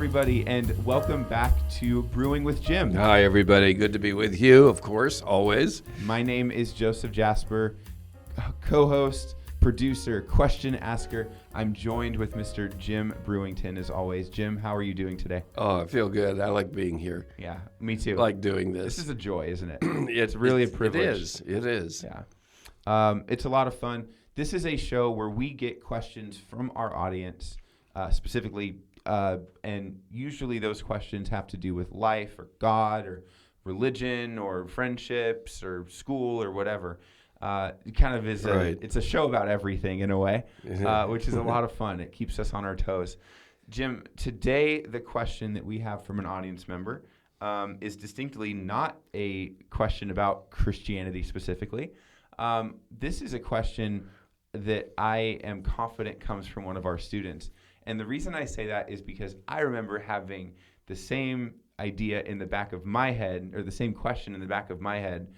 everybody, and welcome back to Brewing with Jim. Hi, everybody. Good to be with you, of course, always. My name is Joseph Jasper, co-host, producer, question asker. I'm joined with Mr. Jim Brewington, as always. Jim, how are you doing today? Oh, I feel good. I like being here. Yeah, me too. I like doing this. This is a joy, isn't it? It's really a privilege. It is. Yeah. It's a lot of fun. This is a show where we get questions from our audience, specifically, and usually those questions have to do with life or God or religion or friendships or school or whatever. It kind of is it's a show about everything in a way, which is a lot of fun. It keeps us on our toes. Jim, today the question that we have from an audience member is distinctly not a question about Christianity specifically. This is a question that I am confident comes from one of our students. And the reason I say that is because I remember having the same idea in the back of my head, or the same question in the back of my head,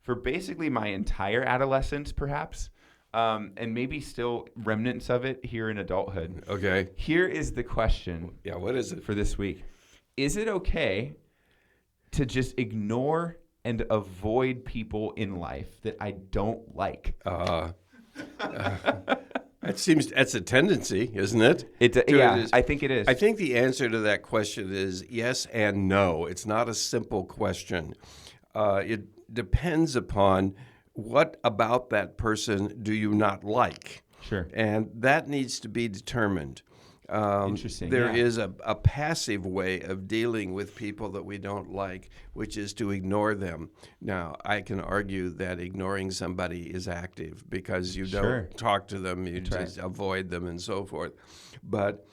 for basically my entire adolescence, perhaps, and maybe still remnants of it here in adulthood. Okay. Here is the question. Yeah, what is it? For this week. Is it okay to just ignore and avoid people in life that I don't like? That's a tendency, isn't it? I think it is. I think the answer to that question is yes and no. It's not a simple question. It depends upon what about that person do you not like. Sure. And that needs to be determined. Interesting. There is a passive way of dealing with people that we don't like, which is to ignore them. Now, I can argue that ignoring somebody is active because you don't talk to them, you just avoid them and so forth. But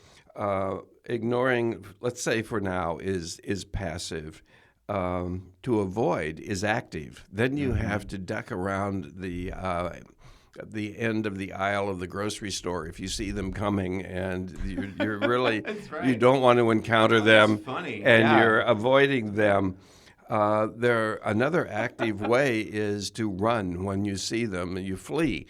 ignoring, let's say for now, is passive. To avoid is active. Then you have to duck around the end of the aisle of the grocery store if you see them coming, and you're really you don't want to encounter them, and you're avoiding them. Another active way is to run when you see them, and you flee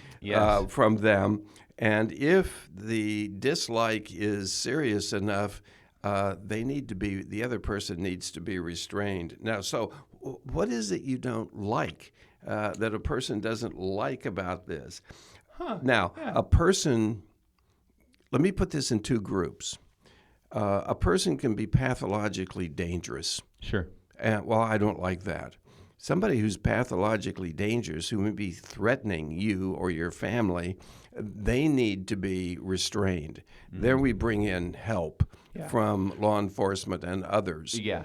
from them. And if the dislike is serious enough, the other person needs to be restrained. Now, so what is it you don't like that a person doesn't like about this? A person, let me put this in two groups. A person can be pathologically dangerous. Sure. Well, I don't like that. Somebody who's pathologically dangerous, who may be threatening you or your family, they need to be restrained. Mm-hmm. There we bring in help from law enforcement and others. Yeah.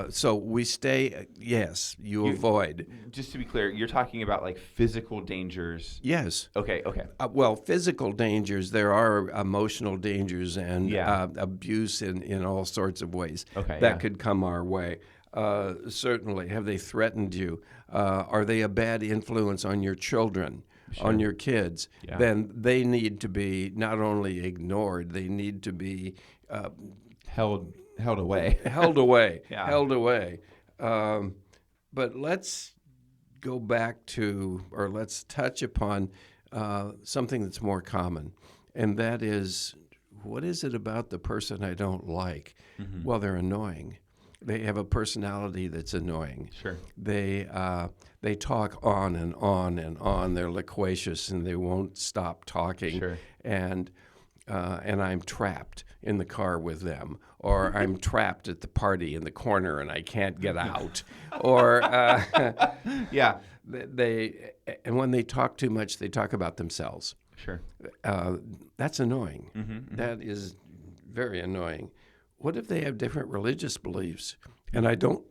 So we stay, you avoid. Just to be clear, you're talking about like physical dangers. Yes. Okay. Well, physical dangers, there are emotional dangers and abuse in all sorts of ways that could come our way. Certainly. Have they threatened you? Are they a bad influence on your children? Sure. On your kids? Yeah. Then they need to be not only ignored, they need to be held away. Held away. Held away. But let's go back to, or let's touch upon something that's more common, and that is, what is it about the person I don't like? Mm-hmm. Well, they're annoying. They have a personality that's annoying. Sure. They talk on and on and on. They're loquacious and they won't stop talking. Sure. And I'm trapped in the car with them, or I'm trapped at the party in the corner and I can't get out. Or and when they talk too much, they talk about themselves. Sure. That's annoying. Mm-hmm. That is very annoying. What if they have different religious beliefs? And I don't,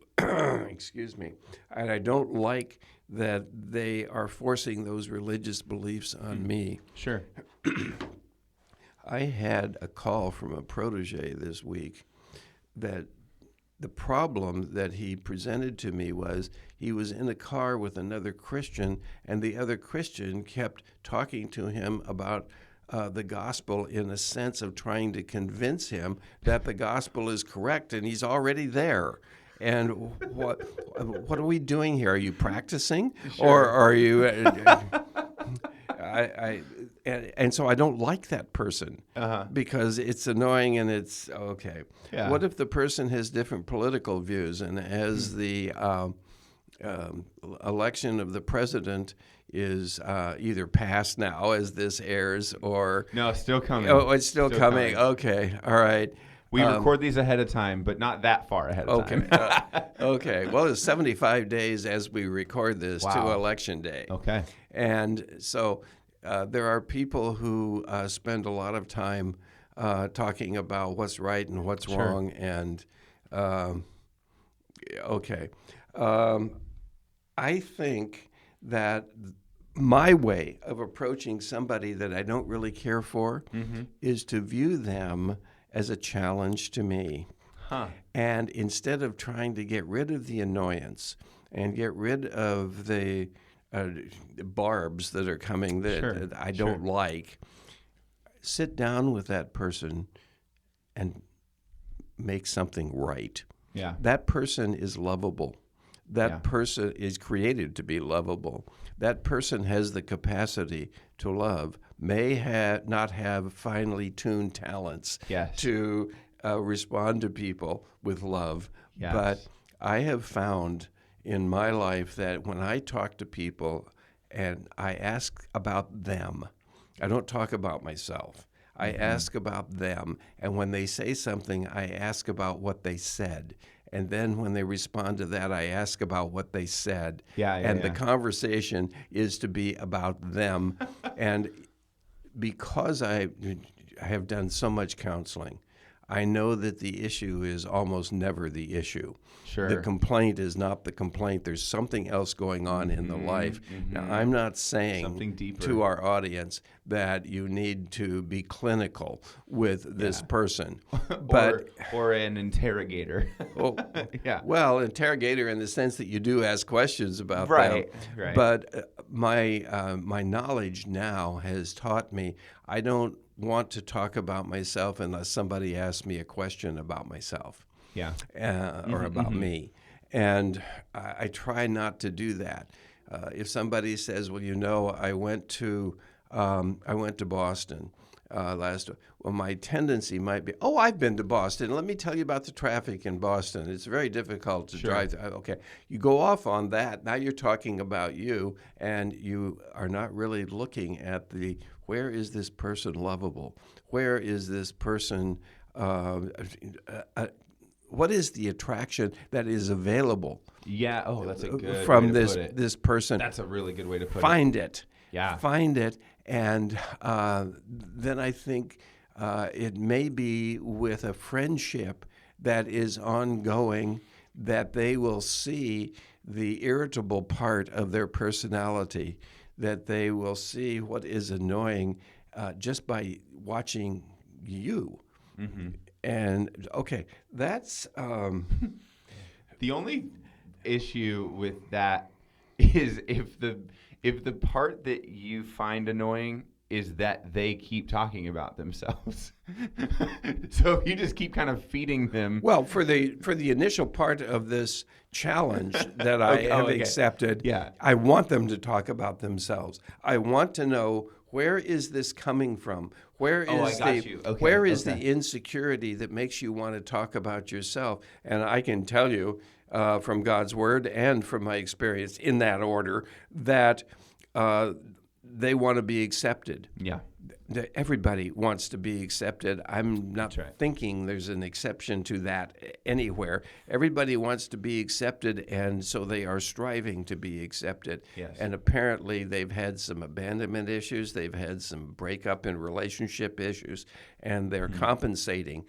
excuse me, and I don't like that they are forcing those religious beliefs on me. Sure. I had a call from a protege this week that the problem that he presented to me was he was in a car with another Christian, and the other Christian kept talking to him about the gospel in a sense of trying to convince him that the gospel is correct, and he's already there. And what are we doing here? Are you practicing, or are you? and so I don't like that person because it's annoying and it's okay. Yeah. What if the person has different political views, and as the election of the president is either passed now as this airs, or No, still coming. Oh, it's still coming. Okay, all right. We record these ahead of time, but not that far ahead of time. Okay. Well, it's 75 days as we record this to Election Day. Okay. And so there are people who spend a lot of time talking about what's right and what's wrong. And, I think that my way of approaching somebody that I don't really care for is to view them as a challenge to me. And instead of trying to get rid of the annoyance and get rid of the barbs that are coming that I don't like, sit down with that person and make something right. Yeah. That person is lovable. That person is created to be lovable. That person has the capacity to love, may not have finely tuned talents to respond to people with love. Yes. But I have found in my life that when I talk to people and I ask about them, I don't talk about myself. I ask about them. And when they say something, I ask about what they said. And then when they respond to that, I ask about what they said. The conversation is to be about them. And because I have done so much counseling, I know that the issue is almost never the issue. The complaint is not the complaint. There's something else going on in the life. Now, I'm not saying to our audience that you need to be clinical with this person, but or an interrogator. Well, interrogator in the sense that you do ask questions about them. Right. But my knowledge now has taught me I don't want to talk about myself unless somebody asks me a question about myself. Or about me. And I try not to do that. If somebody says, well, I went to Boston last. Well, my tendency might be, I've been to Boston. Let me tell you about the traffic in Boston. It's very difficult to drive. Okay, you go off on that. Now you're talking about you, and you are not really looking at where is this person lovable? Where is this person? What is the attraction that is available? That's a good from way to put it. This person. That's a really good way to put it. Find it. Yeah. Find it, and then I think it may be with a friendship that is ongoing that they will see the irritable part of their personality, that they will see what is annoying just by watching you. And that's the only issue with that is if the part that you find annoying is that they keep talking about themselves. So if you just keep kind of feeding them. Well, for the initial part of this challenge that I have accepted, I want them to talk about themselves. I want to know, where is this coming from? Where is the insecurity that makes you want to talk about yourself? And I can tell you from God's word and from my experience in that order that they want to be accepted. Everybody wants to be accepted. I'm not thinking there's an exception to that anywhere. Everybody wants to be accepted, and so they are striving to be accepted. And apparently they've had some abandonment issues. They've had some breakup in relationship issues, and they're compensating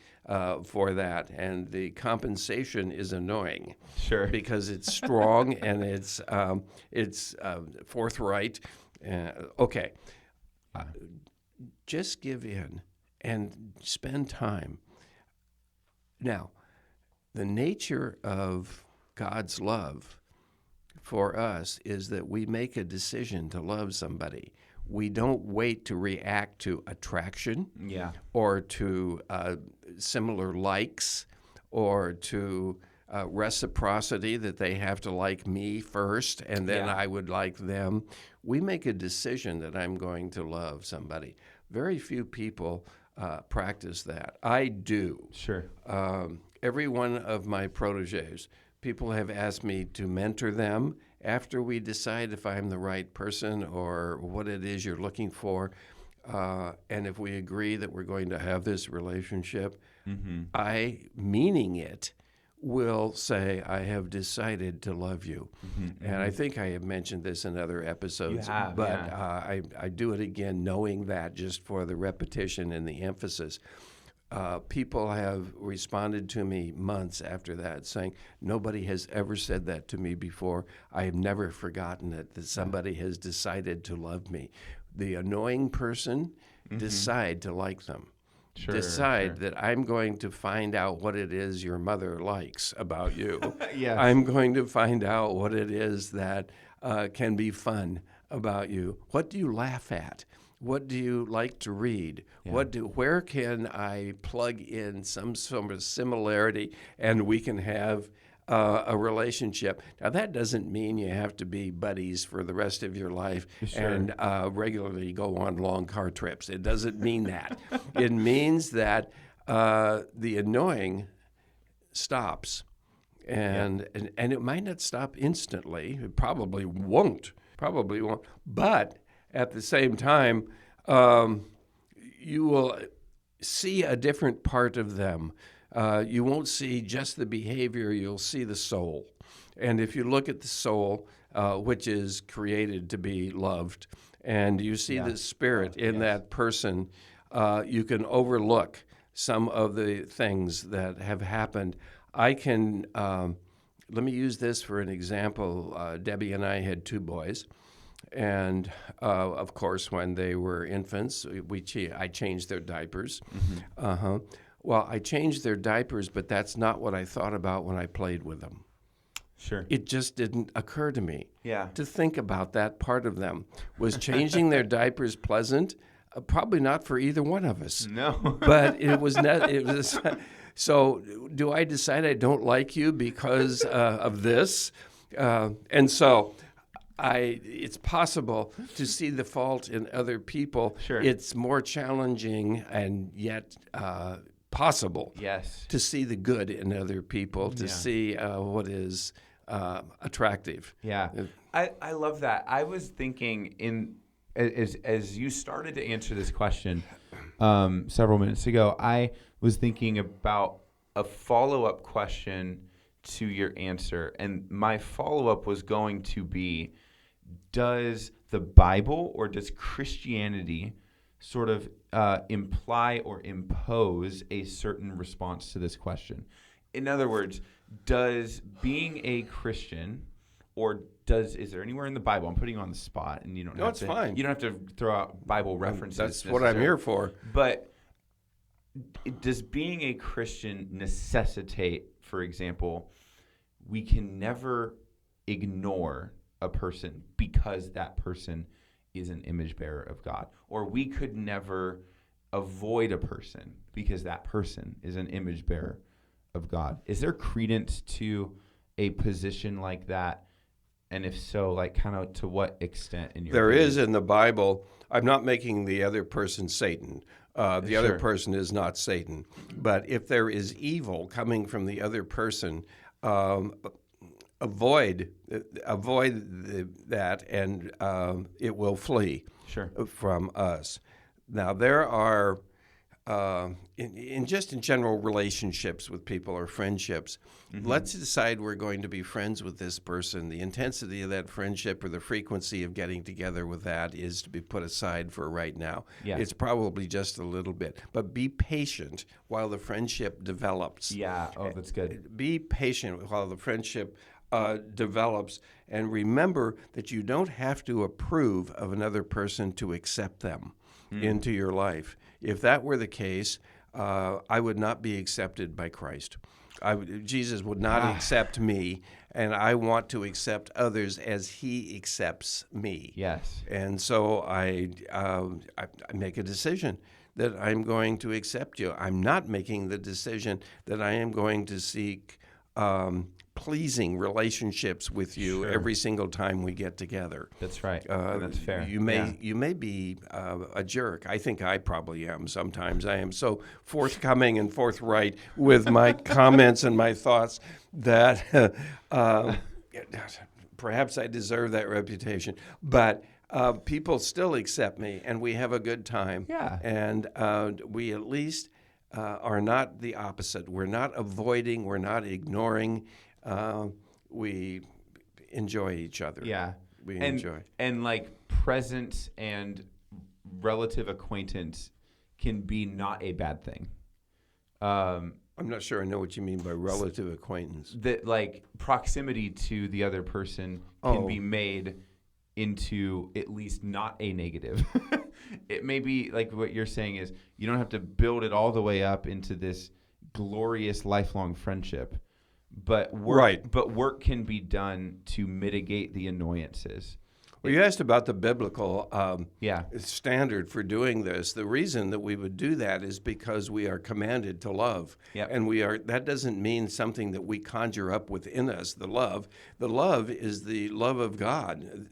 for that. And the compensation is annoying. Because it's strong and it's forthright. Just give in and spend time. Now, the nature of God's love for us is that we make a decision to love somebody. We don't wait to react to attraction or to similar likes or to reciprocity, that they have to like me first and then I would like them. We make a decision that I'm going to love somebody. Very few people practice that. I do. Sure. Every one of my proteges, people have asked me to mentor them after we decide if I'm the right person or what it is you're looking for. And if we agree that we're going to have this relationship, I, meaning it, will say, I have decided to love you. And I think I have mentioned this in other episodes, I do it again knowing that, just for the repetition and the emphasis. People have responded to me months after that saying, nobody has ever said that to me before. I have never forgotten it, that somebody has decided to love me. The annoying person, decide to like them. Decide that I'm going to find out what it is your mother likes about you. I'm going to find out what it is that can be fun about you. What do you laugh at? What do you like to read? Where can I plug in some sort of similarity and we can have a relationship? Now, that doesn't mean you have to be buddies for the rest of your life and regularly go on long car trips. It doesn't mean that. It means that the annoying stops. And it might not stop instantly. It probably won't. But at the same time, you will see a different part of them. You won't see just the behavior, you'll see the soul. And if you look at the soul, which is created to be loved, and you see the spirit in that person, you can overlook some of the things that have happened. I can, let me use this for an example. Debbie and I had 2 boys. And, of course, when they were infants, I changed their diapers. Well, I changed their diapers, but that's not what I thought about when I played with them. Sure. It just didn't occur to me to think about that part of them. Was changing their diapers pleasant? Probably not for either one of us. No. But it was not. It was. So, do I decide I don't like you because of this? And so, it's possible to see the fault in other people. Sure. It's more challenging and yet possible to see the good in other people, to see what is attractive. I love that. I was thinking as you started to answer this question several minutes ago, I was thinking about a follow-up question to your answer. And my follow-up was going to be, does the Bible or does Christianity sort of imply or impose a certain response to this question? In other words, does being a Christian, or is there anywhere in the Bible? I'm putting you on the spot, and you don't have to. No, it's fine. You don't have to throw out Bible references. That's what I'm here for. But does being a Christian necessitate, for example, we can never ignore a person because that person is an image bearer of God, or we could never avoid a person because that person is an image bearer of God? Is there credence to a position like that? And if so, like, kind of to what extent in your There opinion? is in the Bible. I'm not making the other person Satan. The other person is not Satan. But if there is evil coming from the other person, avoid that, and it will flee from us. Now, there are, in general relationships with people or friendships, let's decide we're going to be friends with this person. The intensity of that friendship or the frequency of getting together with that is to be put aside for right now. It's probably just a little bit. But be patient while the friendship develops. That's good. Be patient while the friendship develops, and remember that you don't have to approve of another person to accept them into your life. If that were the case, I would not be accepted by Christ. Jesus would not accept me, and I want to accept others as He accepts me. And so I make a decision that I'm going to accept you. I'm not making the decision that I am going to seek pleasing relationships with you every single time we get together. That's right. That's fair. You may be a jerk. I think I probably am sometimes. I am so forthcoming and forthright with my comments and my thoughts that perhaps I deserve that reputation. But people still accept me, and we have a good time. Yeah. And we at least are not the opposite. We're not avoiding. We're not ignoring. We enjoy each other. Yeah. We enjoy. And like presence and relative acquaintance can be not a bad thing. I'm not sure I know what you mean by relative acquaintance. That like proximity to the other person can be made into at least not a negative. It may be like what you're saying is you don't have to build it all the way up into this glorious lifelong friendship, but work can be done to mitigate the annoyances. Well, you asked about the biblical standard for doing this. The reason that we would do that is because we are commanded to love. Yep. And that doesn't mean something that we conjure up within us, the love. The love is the love of God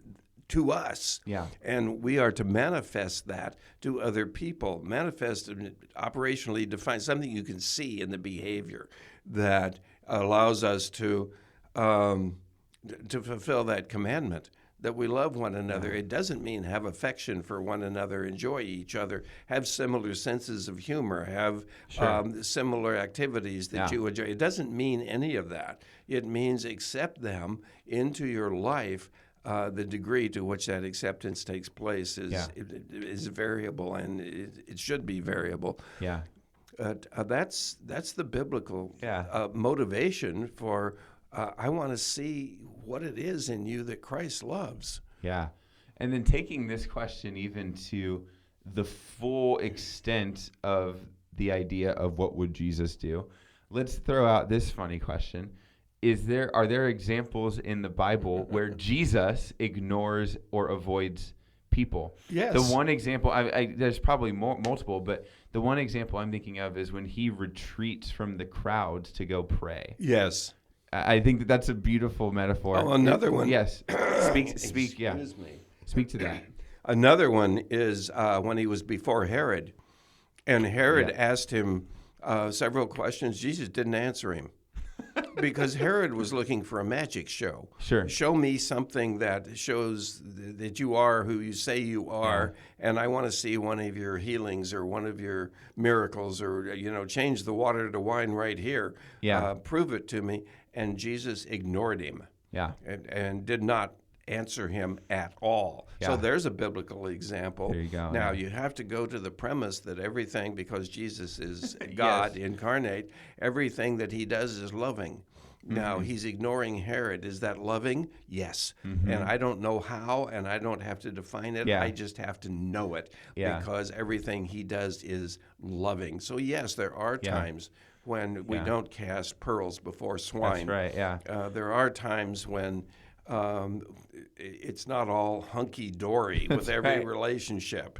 to us. Yeah. And we are to manifest that to other people. Manifest, operationally defined, something you can see in the behavior that allows us to fulfill that commandment, that we love one another. It doesn't mean have affection for one another, enjoy each other, have similar senses of humor, have similar activities that you enjoy. It doesn't mean any of that. It means accept them into your life. The degree to which that acceptance takes place is variable, and it should be variable. Yeah. That's the biblical motivation for I want to see what it is in you that Christ loves. Yeah. And then taking this question even to the full extent of the idea of what would Jesus do, let's throw out this funny question. Are there examples in the Bible where Jesus ignores or avoids people? Yes. The one example, there's probably multiple, but the one example I'm thinking of is when he retreats from the crowds to go pray. Yes. I think that's a beautiful metaphor. Oh, another one. Yes. Speak. Yeah. Excuse me. Speak to that. Another one is when he was before Herod, and Herod asked him several questions. Jesus didn't answer him. Because Herod was looking for a magic show. Sure. Show me something that shows that you are who you say you are, and I want to see one of your healings or one of your miracles, or change the water to wine right here. Yeah. Prove it to me. And Jesus ignored him. Yeah. And did not answer him at all. Yeah. So there's a biblical example. There you go. Now you have to go to the premise that everything, because Jesus is God incarnate, everything that he does is loving. Now he's ignoring Herod. Is that loving? Yes. And I don't know how, and I don't have to define it. I just have to know it because everything he does is loving. So yes, there are times when we don't cast pearls before swine. That's right. Yeah. There are times when it's not all hunky-dory with every relationship.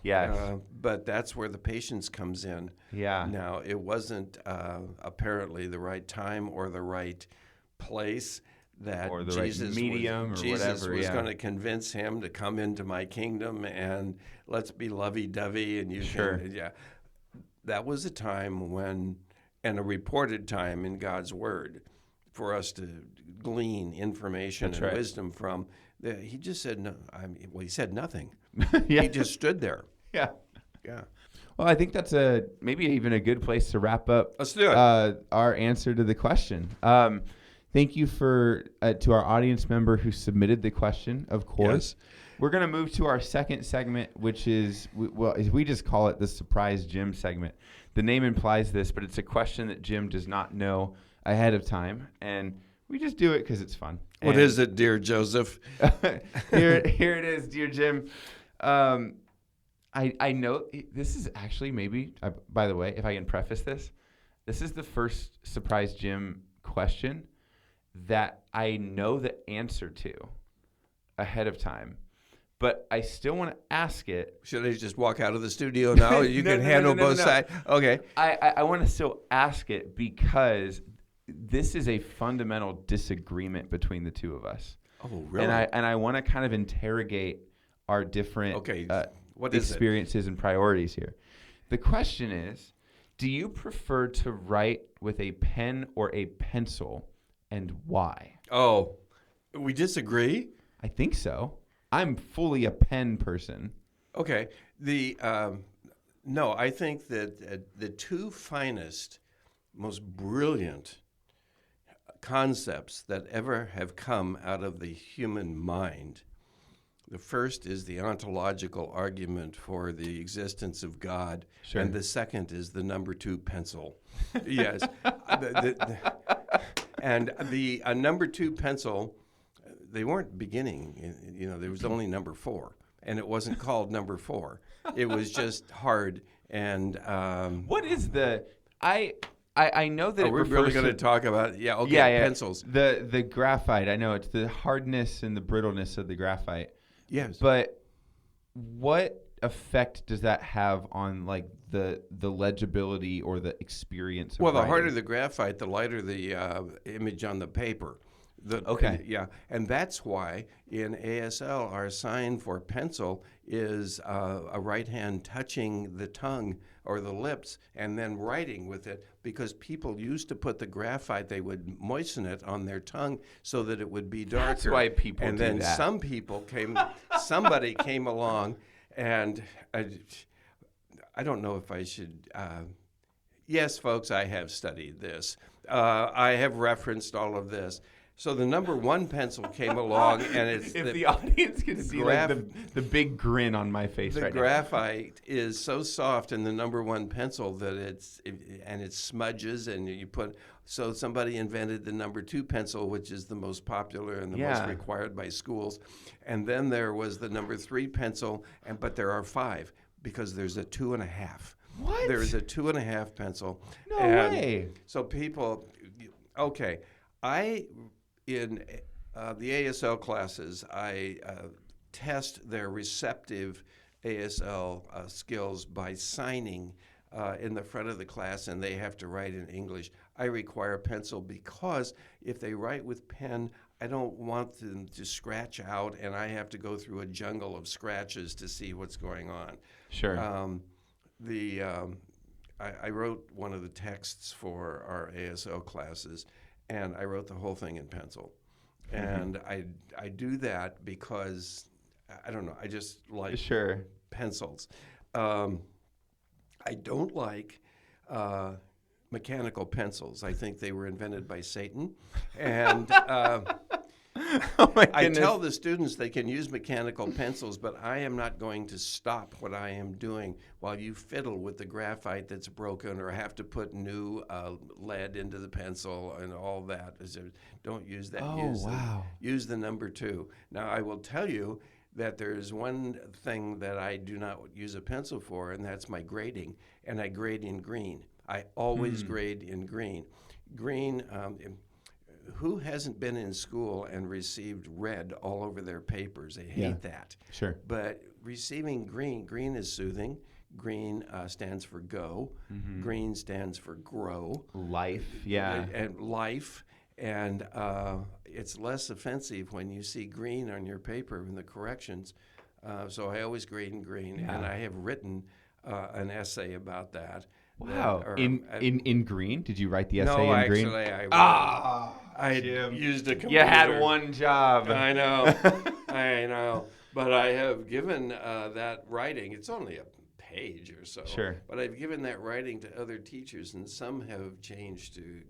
Yes. But that's where the patience comes in. Yeah. Now, it wasn't apparently the right time or the right place that or the Jesus right medium was, or Jesus whatever. was going to convince him to come into my kingdom and let's be lovey-dovey and you can. Yeah. That was a time when, and a reported time in God's Word, for us to glean information and wisdom from. He just said no. He said nothing. He just stood there. Yeah. Yeah. Well, I think that's maybe even a good place to wrap up. Let's do it. Our answer to the question. Thank you to our audience member who submitted the question, of course. Yes. We're going to move to our second segment, which is, we just call it the Surprise Jim segment. The name implies this, but it's a question that Jim does not know ahead of time, and we just do it because it's fun. What is it, dear Joseph? Here it is, dear Jim. I know this is actually maybe, by the way, if I can preface this is the first Surprise Jim question that I know the answer to ahead of time. But I still want to ask it. Should I just walk out of the studio now? You can handle both sides. Okay. I want to still ask it because this is a fundamental disagreement between the two of us. Oh, really? And I want to kind of interrogate our different what is experiences and priorities here. The question is, do you prefer to write with a pen or a pencil, and why? Oh, we disagree? I think so. I'm fully a pen person. Okay. No, I think that the two finest, most brilliant concepts that ever have come out of the human mind, the first is the ontological argument for the existence of God, Sure. and the second is the number 2 pencil. Yes. And the number 2 pencil, they weren't beginning, there was only number 4, and it wasn't called number 4. It was just hard. And what is the I know that we're really going to talk about pencils. The graphite. I know it's the hardness and the brittleness of the graphite. Yes. But what effect does that have on like the legibility or the experience of the writing? harder the graphite, the lighter the image on the paper. And that's why in ASL our sign for pencil is a right hand touching the tongue or the lips and then writing with it, because people used to put the graphite, they would moisten it on their tongue so that it would be darker. That's why people and do then that. somebody came along, and I don't know if I should. Yes, folks, I have studied this. I have referenced all of this. So the number 1 pencil came along, and it's if the audience can see like the big grin on my face right now. The graphite is so soft in the number 1 pencil that it smudges, and so somebody invented the number 2 pencil, which is the most popular and the most required by schools. And then there was the number 3 pencil, but there are 5 because there's a 2.5. What? There's a 2.5 pencil. No way. So people, in the ASL classes, I test their receptive ASL skills by signing in the front of the class, and they have to write in English. I require pencil because if they write with pen, I don't want them to scratch out, and I have to go through a jungle of scratches to see what's going on. Sure. I wrote one of the texts for our ASL classes, and I wrote the whole thing in pencil. And I do that because, I don't know, I just like pencils. I don't like mechanical pencils. I think they were invented by Satan. And oh my goodness. I tell the students they can use mechanical pencils, but I am not going to stop what I am doing while you fiddle with the graphite that's broken or have to put new lead into the pencil and all that. Don't use that. Use the number 2. Now, I will tell you that there's one thing that I do not use a pencil for, and that's my grading, and I grade in green. I always grade in green. Green, who hasn't been in school and received red all over their papers? They hate that. Sure. But receiving green is soothing. Green stands for go. Mm-hmm. Green stands for grow. Life, yeah. And life. And it's less offensive when you see green on your paper in the corrections. So I always grade in green. Yeah. And I have written an essay about that. Wow. In green? Did you write the essay in green? No, actually, I used a computer. You had one job. I know. I know. But I have given that writing, it's only a page or so. Sure. But I've given that writing to other teachers, and some have changed to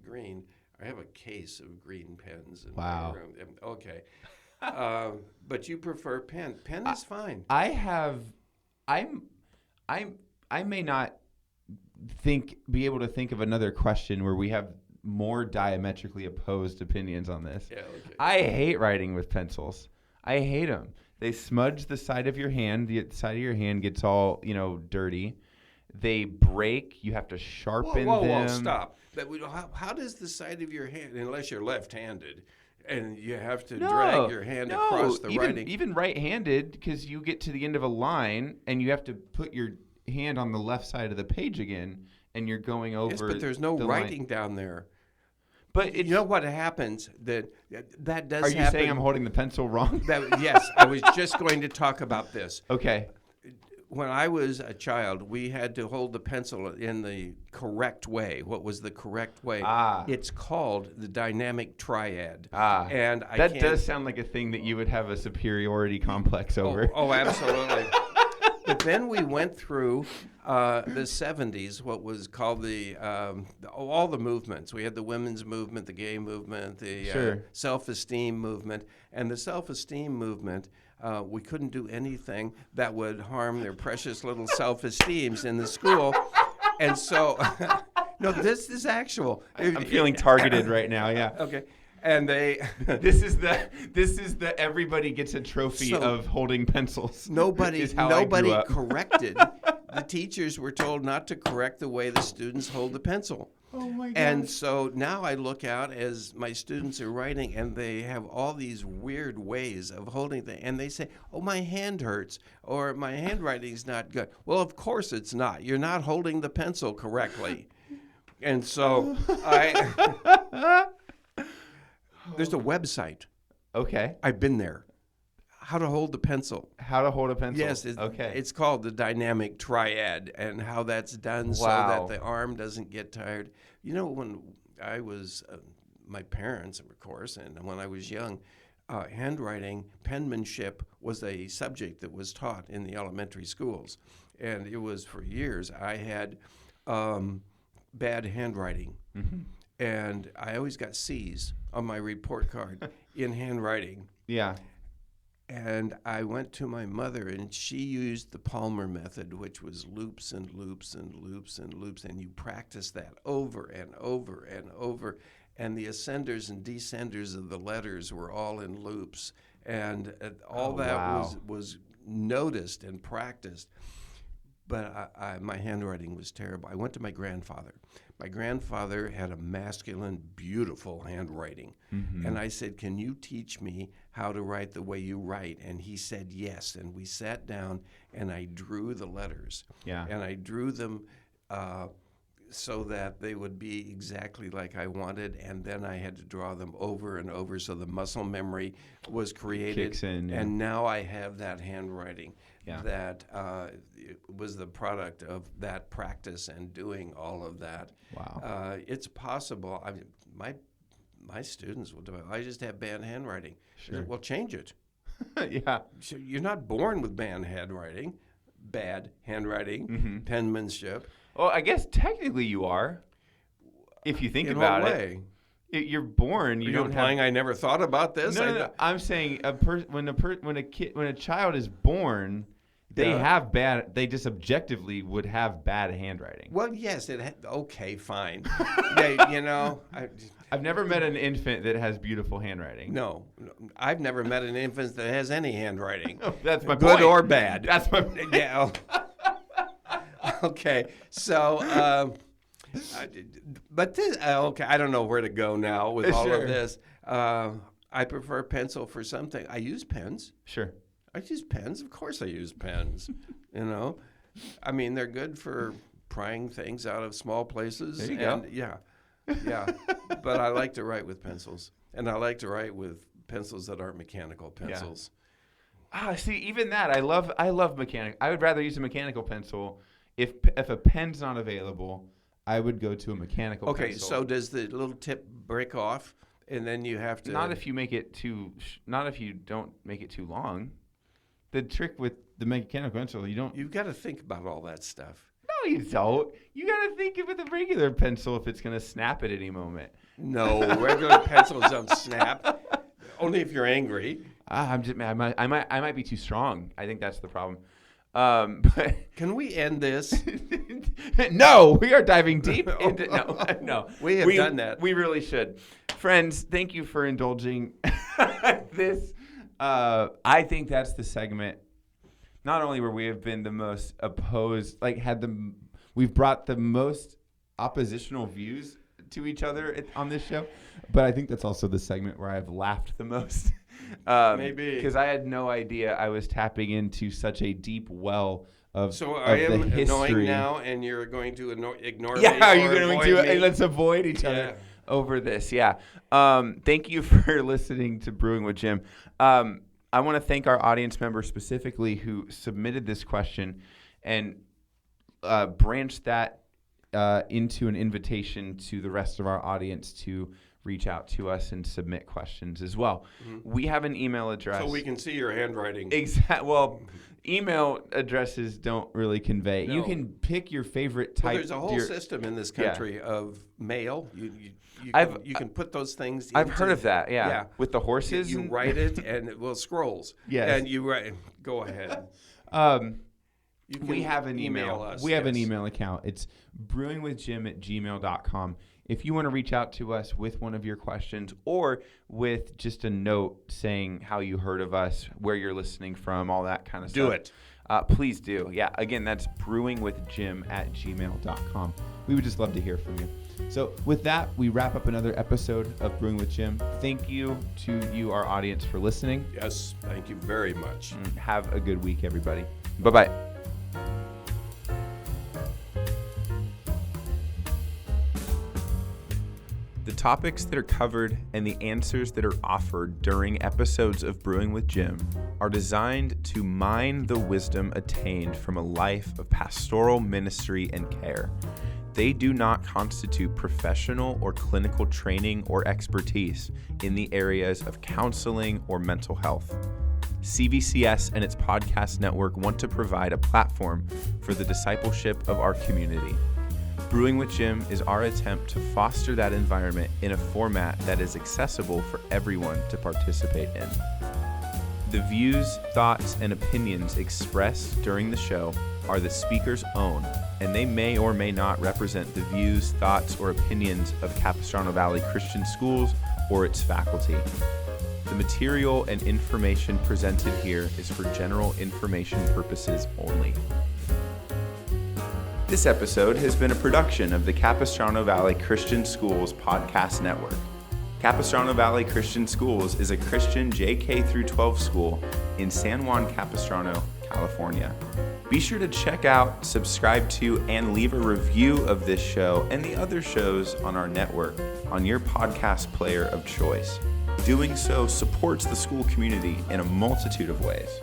green. I have a case of green pens in my room. Okay. But you prefer pen. Pen is fine. I may not be able to think of another question where we have more diametrically opposed opinions on this. Yeah, okay. I hate writing with pencils. I hate them. They smudge the side of your hand. The side of your hand gets all, dirty. They break. You have to sharpen them. Whoa, stop. How does the side of your hand, unless you're left-handed, and you have to drag your hand across the writing? Even right-handed, because you get to the end of a line, and you have to put your hand on the left side of the page again, and you're going over. Yes, but there's no writing down there. But you know what happens? That does Are you happen. saying I'm holding the pencil wrong? Yes, I was just going to talk about this. Okay. When I was a child, we had to hold the pencil in the correct way. What was the correct way? It's called the dynamic triad. And that does sound like a thing that you would have a superiority complex over. Oh, absolutely. But then we went through the 70s, what was called all the movements. We had the women's movement, the gay movement, the self-esteem movement. And the self-esteem movement, we couldn't do anything that would harm their precious little self-esteems in the school. And so, no, this is actual. I'm feeling targeted right now, yeah. Okay. And this is the everybody gets a trophy of holding pencils. Nobody corrected. The teachers were told not to correct the way the students hold the pencil. Oh my God. And so now I look out as my students are writing, and they have all these weird ways of holding things. And they say, oh, my hand hurts, or my handwriting's not good. Well, of course it's not. You're not holding the pencil correctly. And so there's a website. Okay. I've been there. How to hold the pencil. How to hold a pencil. Yes. It's called the dynamic triad, and how that's done so that the arm doesn't get tired. You know, when I was, my parents, of course, and when I was young, handwriting, penmanship was a subject that was taught in the elementary schools. And it was for years. I had bad handwriting. Mm-hmm. And I always got C's on my report card in handwriting. Yeah. And I went to my mother, and she used the Palmer method, which was loops and loops and loops and loops, and you practice that over and over and over. And the ascenders and descenders of the letters were all in loops, and all was noticed and practiced. But my handwriting was terrible. I went to my grandfather. My grandfather had a masculine, beautiful handwriting. Mm-hmm. And I said, can you teach me how to write the way you write? And he said yes. And we sat down, and I drew the letters. Yeah. And I drew them so that they would be exactly like I wanted. And then I had to draw them over and over, so the muscle memory was created. Kicks in, yeah. And now I have that handwriting. Yeah. That it was the product of that practice and doing all of that. Wow. It's possible. I mean, my students will do it. I just have bad handwriting. Sure. Said, well, change it. Yeah. So you're not born with bad handwriting, mm-hmm. penmanship. Well, I guess technically you are, if you think about it. You're born. You're implying I never thought about this. No. I'm saying when a child is born, they just objectively would have bad handwriting. Well, yes. Okay, fine. Yeah, I've never met an infant that has beautiful handwriting. No, I've never met an infant that has any handwriting. That's my good point. or bad. That's my point. Yeah. Okay, so. But this, okay, I don't know where to go now with all of this. I prefer pencil for something. I use pens. Sure. I use pens. Of course I use pens. I mean, they're good for prying things out of small places. There you go. Yeah. But I like to write with pencils. And I like to write with pencils that aren't mechanical pencils. Yeah. See, even that, I love mechanical. I would rather use a mechanical pencil. If a pen's not available, I would go to a mechanical pencil. Okay, so does the little tip break off, and then you have to? Not if you don't make it too long. The trick with the mechanical pencil, You've got to think about all that stuff. No, you don't. You got to think with a regular pencil if it's going to snap at any moment. No, regular pencils don't snap. Only if you're angry. I might be too strong. I think that's the problem. But can we end this? No, we are diving deep into no. We have done that. We really should. Friends, thank you for indulging this. I think that's the segment. Not only where we have been the most opposed, we've brought the most oppositional views to each other on this show, but I think that's also the segment where I've laughed the most. Maybe. Because I had no idea I was tapping into such a deep well of So I am annoying now, and you're going to ignore me? Yeah, are you going to do it? And let's avoid each other. over this. Yeah. Thank you for listening to Brewing with Jim. I want to thank our audience member specifically who submitted this question and branched that into an invitation to the rest of our audience to reach out to us and submit questions as well. Mm-hmm. We have an email address. So we can see your handwriting. Well, email addresses don't really convey. No. You can pick your favorite type. Well, there's a whole system in this country of mail. You can put those things I've heard of that, yeah. With the horses? You write it, and scrolls. Yes. And you write. Go ahead. We have an email. Us, we have an email account. It's brewingwithjim@gmail.com. If you want to reach out to us with one of your questions or with just a note saying how you heard of us, where you're listening from, all that kind of stuff. Do it. Please do. Yeah. Again, that's brewingwithjim@gmail.com. We would just love to hear from you. So with that, we wrap up another episode of Brewing with Jim. Thank you to you, our audience, for listening. Yes. Thank you very much. Have a good week, everybody. Bye-bye. The topics that are covered and the answers that are offered during episodes of Brewing with Jim are designed to mine the wisdom attained from a life of pastoral ministry and care. They do not constitute professional or clinical training or expertise in the areas of counseling or mental health. CVCS and its podcast network want to provide a platform for the discipleship of our community. Brewing with Jim is our attempt to foster that environment in a format that is accessible for everyone to participate in. The views, thoughts, and opinions expressed during the show are the speaker's own, and they may or may not represent the views, thoughts, or opinions of Capistrano Valley Christian Schools or its faculty. The material and information presented here is for general information purposes only. This episode has been a production of the Capistrano Valley Christian Schools Podcast Network. Capistrano Valley Christian Schools is a Christian JK-12 school in San Juan Capistrano, California. Be sure to check out, subscribe to, and leave a review of this show and the other shows on our network on your podcast player of choice. Doing so supports the school community in a multitude of ways.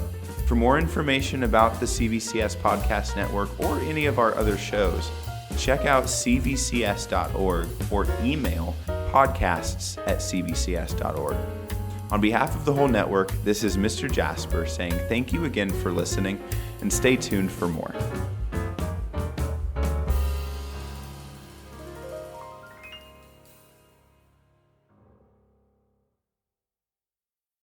For more information about the CVCS Podcast Network or any of our other shows, check out cvcs.org or email podcasts@cvcs.org. On behalf of the whole network, this is Mr. Jasper saying thank you again for listening and stay tuned for more.